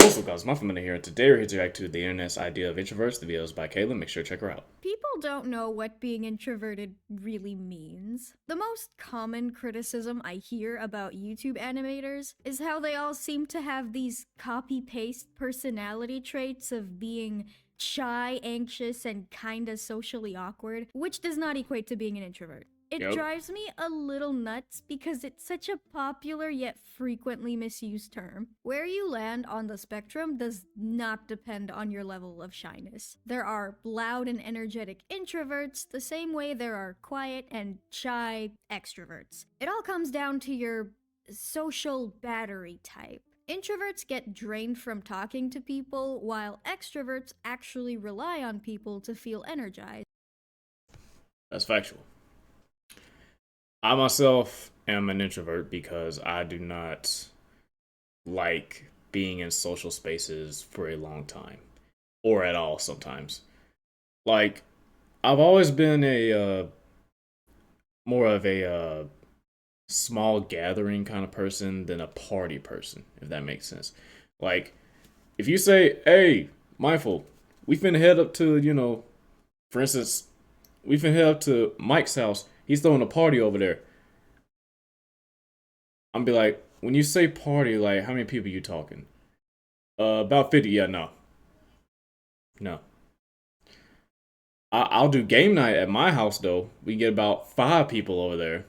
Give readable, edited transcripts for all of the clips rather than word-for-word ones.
What's up guys, Muffin here, and today we're here to react to the internet's idea of introverts. The video is by Caitlin, make sure to check her out. People don't know what being introverted really means. The most common criticism I hear about YouTube animators is how they all seem to have these copy-paste personality traits of being shy, anxious, and kinda socially awkward, which does not equate to being an introvert. It Yep. drives me a little nuts because it's such a popular yet frequently misused term. Where you land on the spectrum does not depend on your level of shyness. There are loud and energetic introverts the same way there are quiet and shy extroverts. It all comes down to your social battery type. Introverts get drained from talking to people, while extroverts actually rely on people to feel energized. That's factual. I myself am an introvert because I do not like being in social spaces for a long time. Or at all sometimes. Like, I've always been more of a small gathering kind of person than a party person, if that makes sense. Like, if you say, hey, Mindful, we finna head up to, for instance, we finna head up to Mike's house. He's throwing a party over there. I'm be like, when you say party, like, how many people you talking? About 50. Yeah, no. No. I'll do game night at my house, though. We can get about 5 people over there.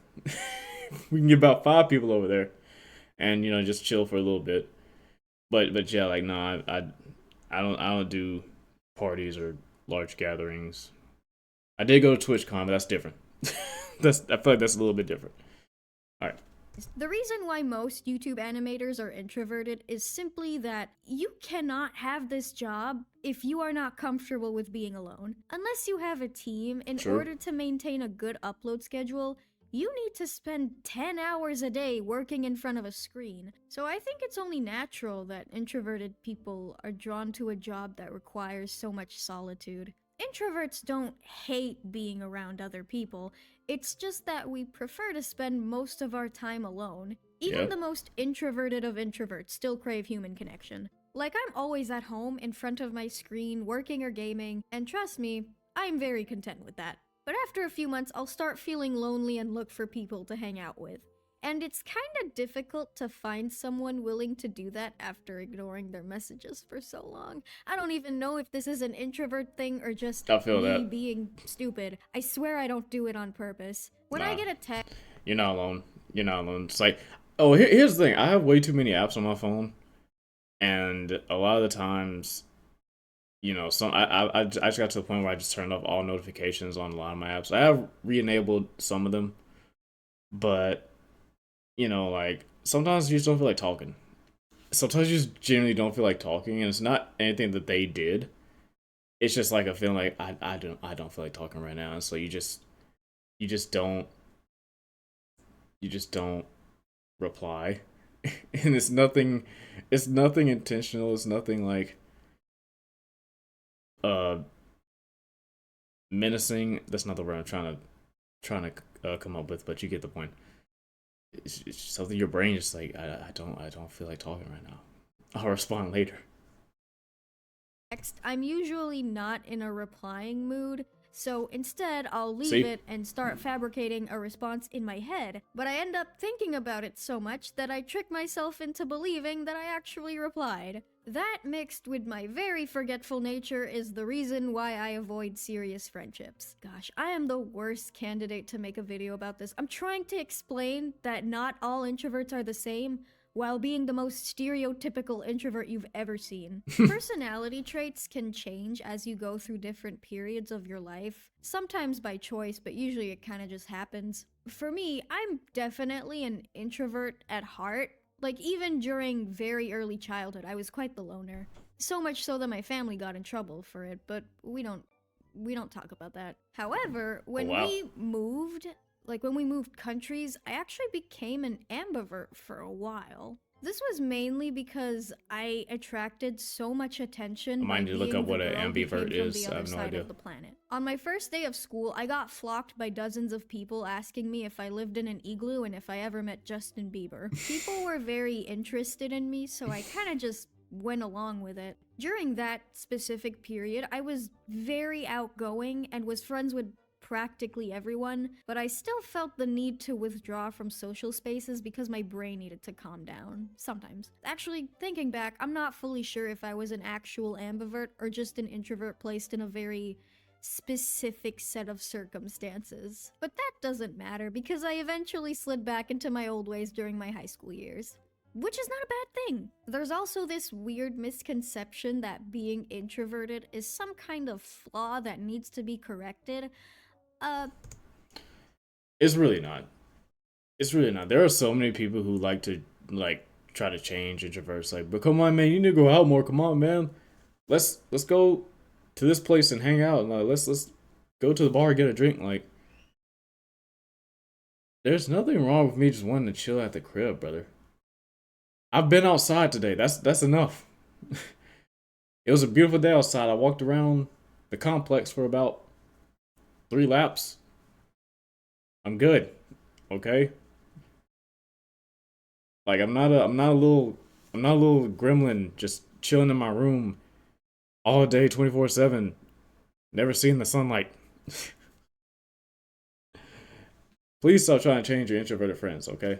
We can get about 5 people over there. And, just chill for a little bit. But yeah, like, no, I don't do parties or large gatherings. I did go to TwitchCon, but that's different. I feel like that's a little bit different. All right. The reason why most YouTube animators are introverted is simply that you cannot have this job if you are not comfortable with being alone. Unless you have a team, in True. order to maintain a good upload schedule, you need to spend 10 hours a day working in front of a screen. So I think it's only natural that introverted people are drawn to a job that requires so much solitude. Introverts don't hate being around other people, it's just that we prefer to spend most of our time alone. Even Yep. the most introverted of introverts still crave human connection. Like, I'm always at home in front of my screen, working or gaming, and trust me, I'm very content with that. But after a few months, I'll start feeling lonely and look for people to hang out with. And it's kinda difficult to find someone willing to do that after ignoring their messages for so long. I don't even know if this is an introvert thing or just I feel me that. being stupid. I swear I don't do it on purpose. When I Nah, get a text, you're not alone. You're not alone. It's like, oh, here's the thing. I have way too many apps on my phone, and a lot of the times, some I just got to the point where I just turned off all notifications on a lot of my apps. I have re-enabled some of them, but like sometimes you just don't feel like talking. Sometimes you just genuinely don't feel like talking, and it's not anything that they did. It's just like a feeling like I don't feel like talking right now, and so you just don't you just don't reply. And it's nothing intentional. It's nothing like uh menacing. That's not the word I'm trying to come up with, but you get the point. It's just something your brain just like I don't feel like talking right now. I'll respond later. I'm usually not in a replying mood, so instead I'll leave See? it and start fabricating a response in my head. But I end up thinking about it so much that I trick myself into believing that I actually replied. That, mixed with my very forgetful nature, is the reason why I avoid serious friendships. Gosh, I am the worst candidate to make a video about this. I'm trying to explain that not all introverts are the same, while being the most stereotypical introvert you've ever seen. Personality traits can change as you go through different periods of your life, sometimes by choice, but usually it kind of just happens. For me, I'm definitely an introvert at heart. Like, even during very early childhood, I was quite the loner. So much so that my family got in trouble for it, but we don't talk about that. However, Oh wow. when we moved countries, I actually became an ambivert for a while. This was mainly because I attracted so much I attention might by need to look being up the what an girl who ambivert came from the is. I other have no side idea. of the planet. On my first day of school, I got flocked by dozens of people asking me if I lived in an igloo and if I ever met Justin Bieber. People were very interested in me, so I kind of just went along with it. During that specific period, I was very outgoing and was friends with practically everyone, but I still felt the need to withdraw from social spaces because my brain needed to calm down. Sometimes. Actually, thinking back, I'm not fully sure if I was an actual ambivert or just an introvert placed in a very specific set of circumstances. But that doesn't matter because I eventually slid back into my old ways during my high school years. Which is not a bad thing. There's also this weird misconception that being introverted is some kind of flaw that needs to be corrected. Uh, It's really not. It's really not. There are so many people who like to like try to change introverts. Like, but come on, man, you need to go out more. Come on, man. Let's go to this place and hang out. And let's go to the bar and get a drink. Like, there's nothing wrong with me just wanting to chill at the crib, brother. I've been outside today. That's enough. It was a beautiful day outside. I walked around the complex for about 3 laps. I'm good. Okay. Like I'm not a little gremlin just chilling in my room all day 24/7, never seeing the sunlight. Please stop trying to change your introverted friends, okay?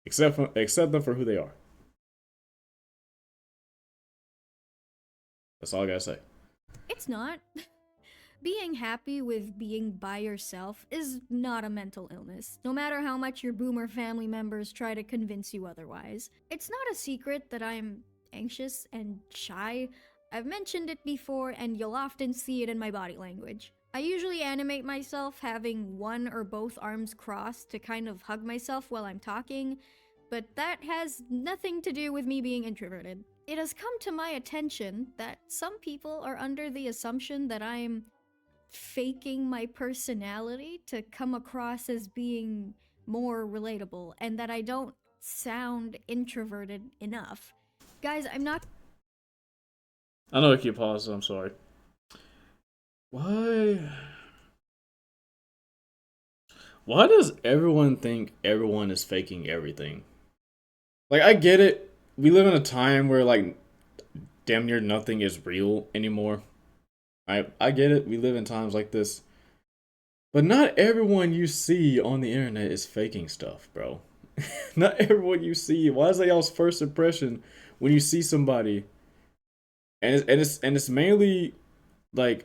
Accept them for who they are. That's all I gotta say. it's not. Being happy with being by yourself is not a mental illness, no matter how much your boomer family members try to convince you otherwise. It's not a secret that I'm anxious and shy. I've mentioned it before, and you'll often see it in my body language. I usually animate myself having one or both arms crossed to kind of hug myself while I'm talking, but that has nothing to do with me being introverted. It has come to my attention that some people are under the assumption that I'm faking my personality to come across as being more relatable and that I don't sound introverted enough. Guys, I'm not. I know I keep pausing. I'm sorry. Why? Why does everyone think everyone is faking everything? Like, I get it. We live in a time where like damn near nothing is real anymore. I get it. We live in times like this. But not everyone you see on the internet is faking stuff, bro. Not everyone you see. Why is that y'all's first impression when you see somebody? And it's mainly like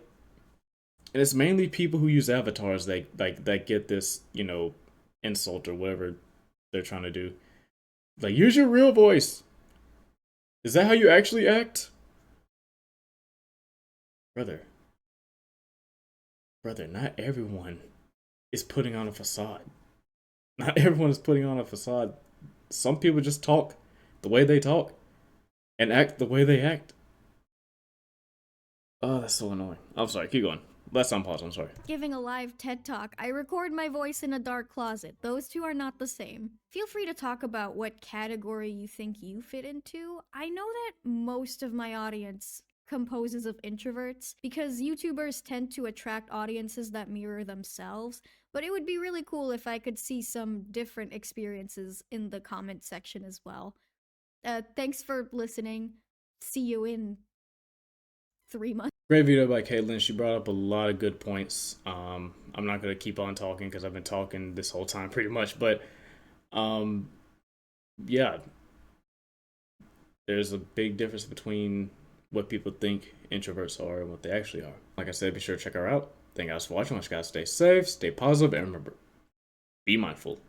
and it's mainly people who use avatars that get this, insult or whatever they're trying to do. Like, use your real voice. Is that how you actually act? Brother, brother, not everyone is putting on a facade. Not everyone is putting on a facade. Some people just talk the way they talk and act the way they act. Oh, that's so annoying. I'm sorry, keep going. Let's unpause, I'm sorry. Giving a live TED talk, I record my voice in a dark closet. Those two are not the same. Feel free to talk about what category you think you fit into. I know that most of my audience composes of introverts because YouTubers tend to attract audiences that mirror themselves, but it would be really cool if I could see some different experiences in the comment section as well. Thanks for listening. See you in 3 months. Great video by Caitlin. She brought up a lot of good points. I'm not gonna keep on talking because I've been talking this whole time pretty much, but um, yeah, there's a big difference between what people think introverts are and what they actually are. Like I said, be sure to check her out. Thank you guys for watching. I want you guys to stay safe, stay positive, and remember, be mindful.